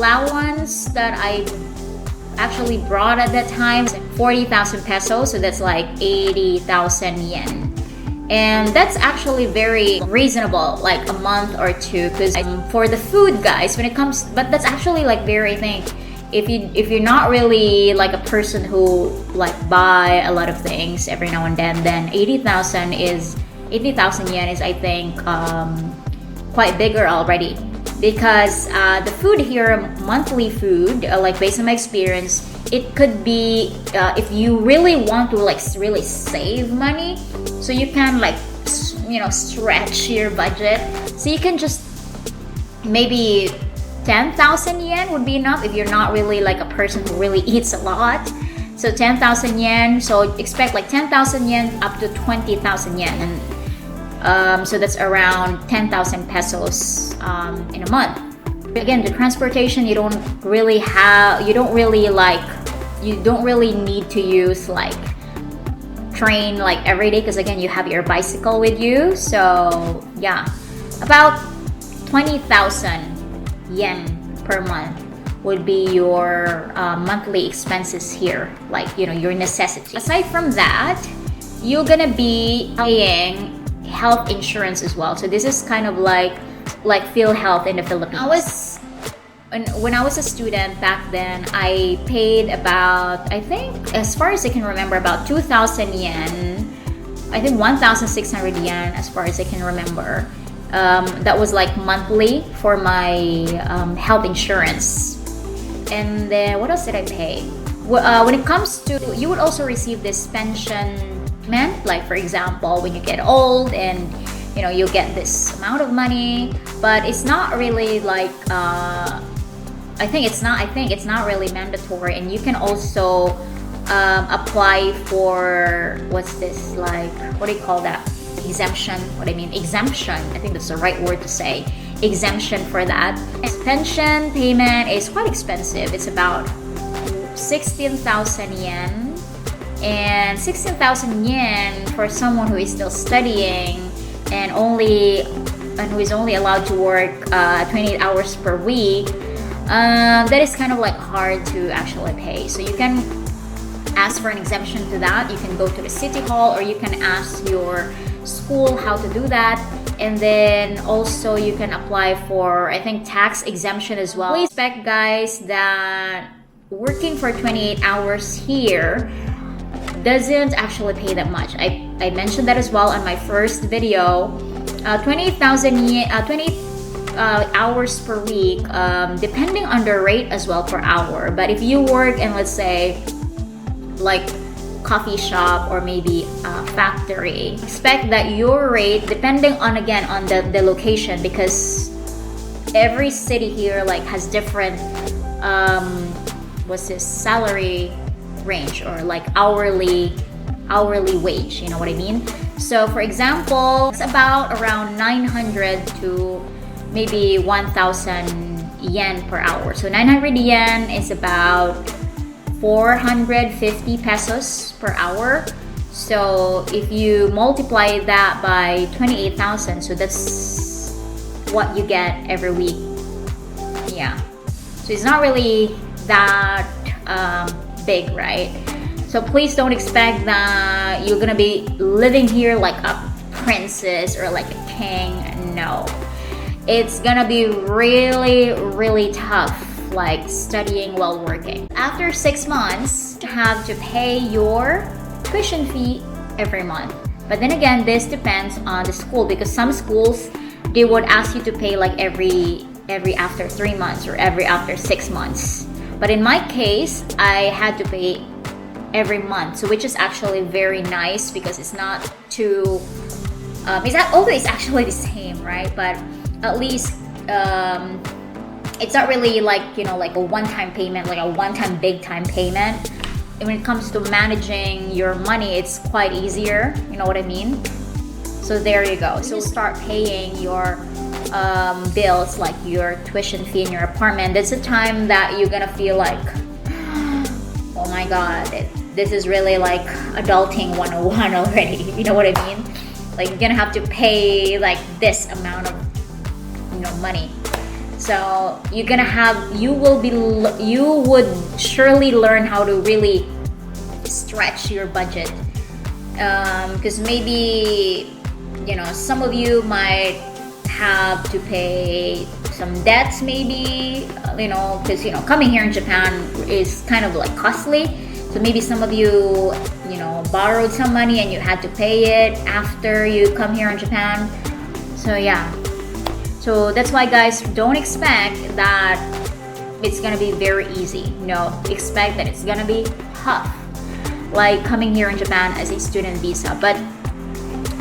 allowance that I actually brought at that time was 40,000 pesos, so that's like 80,000 yen. And that's actually very reasonable, like a month or two, because for the food, guys, when it comes, but that's actually like very, I think, if you're not really like a person who like buy a lot of things every now and then 80,000 yen is, I think, quite bigger already, because the food here, monthly food, like based on my experience, it could be if you really want to like really save money, so you can like stretch your budget, so you can just maybe 10,000 yen would be enough if you're not really like a person who really eats a lot. So 10,000 yen, so expect like 10,000 yen up to 20,000 yen, and so that's around 10,000 pesos in a month. Again, the transportation, you don't really need to use like train like every day, because again, you have your bicycle with you. So yeah, about 20,000 yen per month would be your monthly expenses here, like your necessities. Aside from that, you're gonna be paying health insurance as well. So this is kind of like PhilHealth in the Philippines. When I was a student back then, I paid about, I think, as far as I can remember, about 2,000 yen. I think 1,600 yen, as far as I can remember. That was like monthly for my health insurance. And then what else did I pay? When it comes to, you would also receive this pension, like for example, when you get old and you'll get this amount of money, but it's not really like I think it's not really mandatory, and you can also apply for, what's this, like, what do you call that, exemption? Exemption, I think that's the right word to say, exemption for that. Pension payment is quite expensive. It's about 16,000 yen, and 16,000 yen for someone who is still studying and who is only allowed to work 28 hours per week, that is kind of like hard to actually pay. So you can ask for an exemption to that. You can go to the city hall, or you can ask your school how to do that. And then also you can apply for, I think, tax exemption as well. Please expect, guys, that working for 28 hours here doesn't actually pay that much. I mentioned that as well on my first video. 28,000 yen, 20 hours per week, depending on the rate as well per hour. But if you work in, let's say, like coffee shop or maybe a factory, expect that your rate, depending on, again, on the location, because every city here like has different salary range, or like hourly wage, you know what I mean? So for example, it's about around 900 to maybe 1,000 yen per hour. So 900 yen is about 450 pesos per hour. So if you multiply that by 28,000, so that's what you get every week. Yeah, so it's not really that big, right? So please don't expect that you're gonna be living here like a princess or like a king. No, it's gonna be really, really tough, like studying while working. After 6 months, you have to pay your tuition fee every month. But then again, this depends on the school, because some schools, they would ask you to pay like every after 3 months or every after 6 months. But in my case, I had to pay every month, so which is actually very nice, because it's not too it's not always actually the same, right? But at least it's not really like like a one-time payment, like a one-time big time payment. And when it comes to managing your money, it's quite easier, you know what I mean? So there you go. So start paying your bills, like your tuition fee in your apartment. That's the time that you're gonna feel like, oh my god, this is really like adulting 101 already. You know what I mean? Like you're gonna have to pay like this amount of money. So you would surely learn how to really stretch your budget, because maybe some of you might have to pay some debts, maybe because coming here in Japan is kind of like costly. So maybe some of you borrowed some money and you had to pay it after you come here in Japan. So yeah, so that's why, guys, don't expect that it's gonna be very easy. Expect that it's gonna be tough, like coming here in Japan as a student visa. But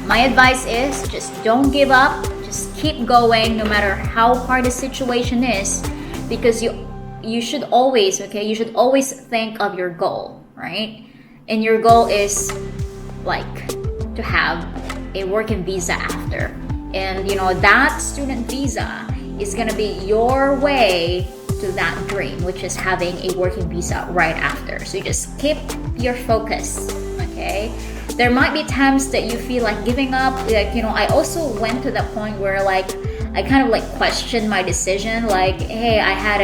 my advice is just don't give up. Just keep going no matter how hard the situation is, because you should always think of your goal, right? And your goal is like to have a working visa after. And that student visa is gonna be your way to that dream, which is having a working visa right after. So you just keep your focus, okay? There might be times that you feel like giving up. I also went to that point where I kind of questioned my decision. Hey, I had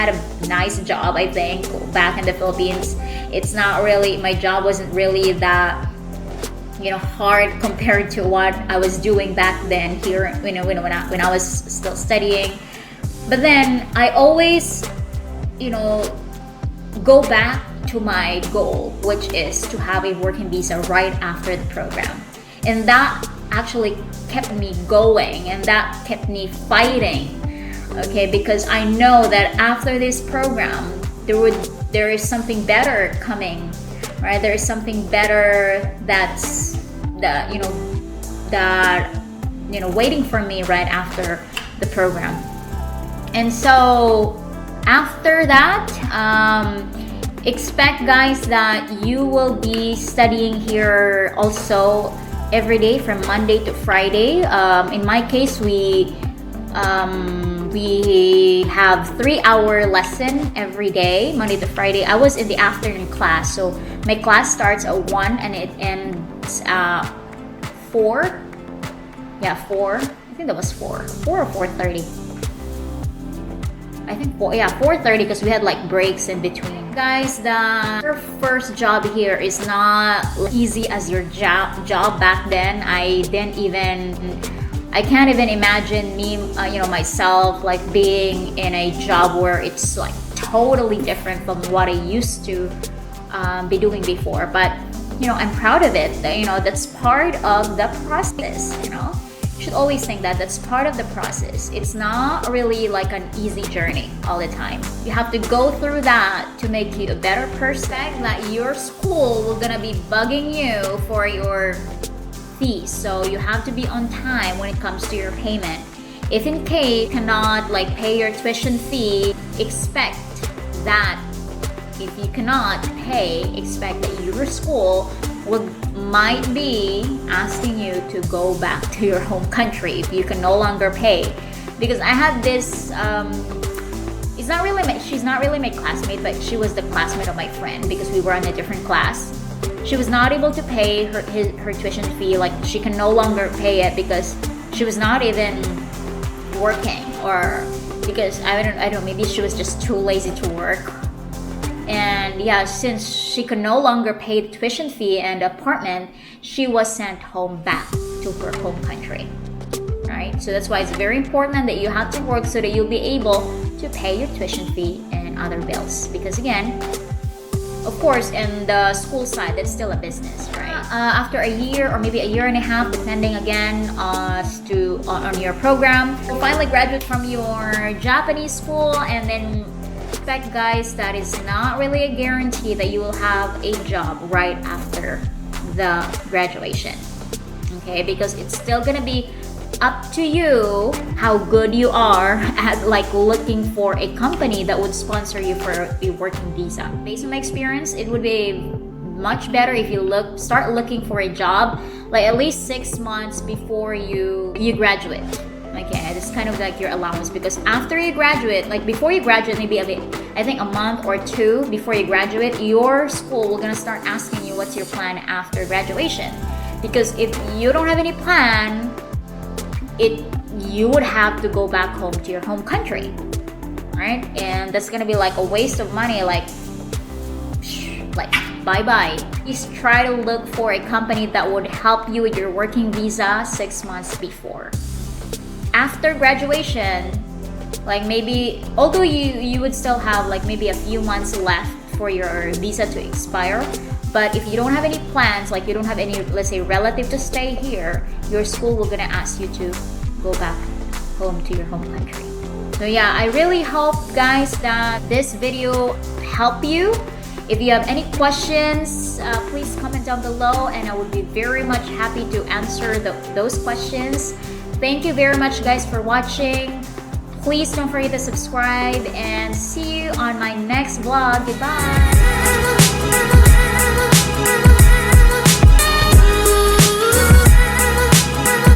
a nice job, I think, back in the Philippines. It's not really, my job wasn't really that hard compared to what I was doing back then here, when I was still studying. But then I always go back to my goal, which is to have a working visa right after the program. And that actually kept me going, and that kept me fighting, okay? Because I know that after this program there is something better coming, right? There is something better that's waiting for me right after the program. And so after that, expect, guys, that you will be studying here also every day from Monday to Friday. In my case, we have 3-hour lesson every day, Monday to Friday. I was in the afternoon class, so my class starts at 1 and it ends at 4. Yeah, 4. I think that was 4 or 4:30. I think 4:30, because we had breaks in between. Guys, your first job here is not easy as your job back then. I can't even imagine myself being in a job where it's totally different from what I used to be doing before. But I'm proud of it. That's part of the process. You should always think that that's part of the process. It's not really an easy journey all the time. You have to go through that to make you a better person. That your school will gonna be bugging you for your fees, so you have to be on time when it comes to your payment. If in case you cannot pay your tuition fee, expect that if you cannot pay, expect that your school might be asking you to go back to your home country if you can no longer pay. Because I had this she's not really my classmate, but she was the classmate of my friend, because we were in a different class. She was not able to pay her tuition fee. She can no longer pay it because she was not even working, or because I don't know, maybe she was just too lazy to work. And yeah, since she could no longer pay the tuition fee and the apartment, she was sent home back to her home country, right? So that's why it's very important that you have to work so that you'll be able to pay your tuition fee and other bills. Because again, of course, in the school side, that's still a business, right? After a year or maybe a year and a half, depending again on your program, you'll finally graduate from your Japanese school. And then expect, guys, that is not really a guarantee that you will have a job right after the graduation, okay? Because it's still gonna be up to you how good you are at looking for a company that would sponsor you for a working visa. Based on my experience, it would be much better if you start looking for a job at least 6 months before you graduate. Okay, it's kind of your allowance, because after you graduate, before you graduate, maybe I think a month or 2 before you graduate, your school will gonna start asking you what's your plan after graduation. Because if you don't have any plan, it you would have to go back home to your home country, right? And that's gonna be like a waste of money, like bye-bye. Please try to look for a company that would help you with your working visa 6 months before. After graduation, like maybe, although you would still have like maybe a few months left for your visa to expire, but if you don't have any plans, like you don't have any, let's say, relative to stay here, your school will gonna ask you to go back home to your home country. So yeah, I really hope guys that this video helped you. If you have any questions, please comment down below and I would be very much happy to answer those questions. Thank you very much guys for watching. Please don't forget to subscribe and see you on my next vlog. Goodbye!